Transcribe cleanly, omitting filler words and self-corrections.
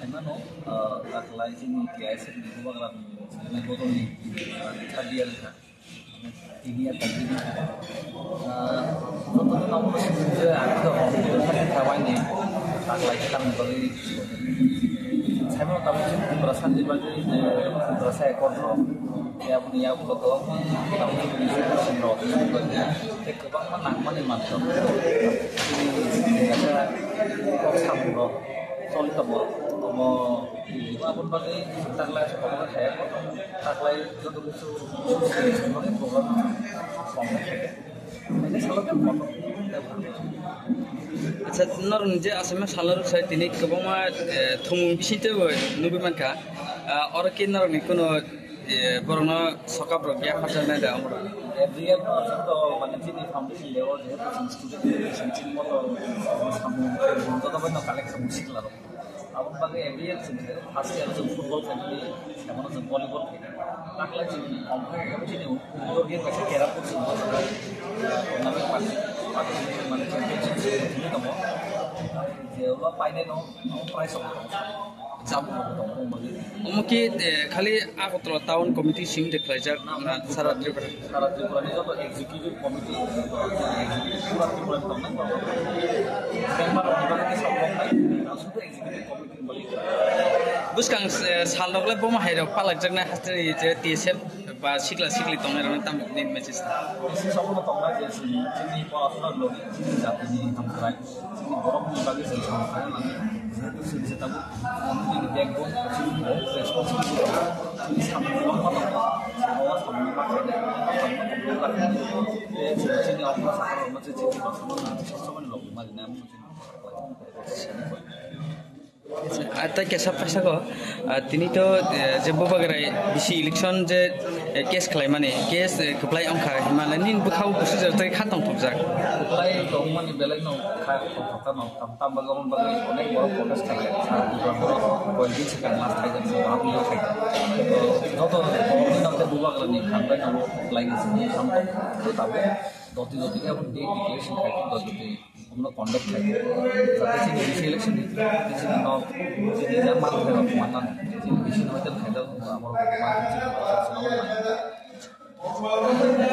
Saimano, lighting KIS di Bukalapak, dengan botol ni, tadi ada, ini ada tadi. Contohnya namun sebenarnya ada orang yang kawan ni, light kita membeli. Saimano tahu sih perasaan di baju ini, perasaan kontrol. Ya punya aku betul, tahu sih kontrol. Kebang menang mana mantap. Ini ada kok sambo. Solid kamu, apun pakai taklay sekolah saya, taklay untuk itu sebagai program kompleks. Ini salah kan motor. আচ্ছা নর যে আসামে সালার সাই তিনি কবং মা থমু বিসিতে নুবি মানকা আর কি নর নি কোনো বরং সকাপ রগিয়া খাটা না দা আমরা Every year তো মানে যিনি ফাউন্ডেশন লেভেল যেহেতু স্টুডেন্ট সিনচিন মতো সামু ততবে তো কালেকশন মুশকিল আর আপন বাগে every year সিনচিন ফার্স্ট ইয়ার যে ফুটবল খেলি এমন যে ভলিবল খেলি তাকলে যে কমপ্লিট হবে যিনি ইনডোর গেম কাছে কেরা করছে নামে পার্টি মানে চ্যাম্পিয়নশিপ যিনি দম যে ওলা পাইনে নো প্রাইস হবে অমুকি খালি আগতল টাউন কমিটি সিং দেখলাইজাক সারা ত্রিপুরানি যত এক্সিকিউটিভ কমিটি পুরা ত্রিপুরা দম না মেম্বার বিভাগে সব লোক নাই শুধু এক্সিকিউটিভ কমিটি বলি বুসকাং সালদগলে বমা হাইরো পালাকজাকনা হাস্তারি যে টিএসএফ বা সিকলা সিকলি তংনারনে তাম নিন মেসেজ এসে সম্পূর্ণ তোমরা যে যিনি পড়াশোনার লোক যিনি জাতিনি হামক্রাই যিনি বড় বিভাগে সেই সংস্থা যেহেতু সিনসে তাবু যিনি ব্যাকবোন যিনি রেসপন্সিবিলিটি যিনি সামনে লম্বা লম্বা সেবা সামনে পাঠাইলে যিনি অঙ্গ সাহায্য হচ্ছে যিনি বর্তমান সবসময় লোক মানে নাম आता केसा पैसा को तिनी तो जेबो बगराय बिसि इलेक्शन जे केस खलाय माने केस खप्लाय अंखा हिमालय निन बुखाव बुसु जरताय खातम थबजाक खप्लाय दं माने बेलाय नो खा थबता नो ताम बागावन बागै अनेक बड़ प्रटेस्ट खालाय सारा दुबार कयदिन सिगां मास थायगोन माबुलियाव थायगोन যত গভর্নমেন্ট নামতে বুবাগলানি খানবাই নাম लाइन से हमको तो तब दति दति के अपन डे डिक्लेरेशन खाइते दति আমরা কন্ডাক্ট থাকে যাতে যে বিসি ইলেকশন দিতে যে না যে যা মানতে মানান যে বিসি হইতে খাইতে আমার মানতে যে প্রসেস নাম নাই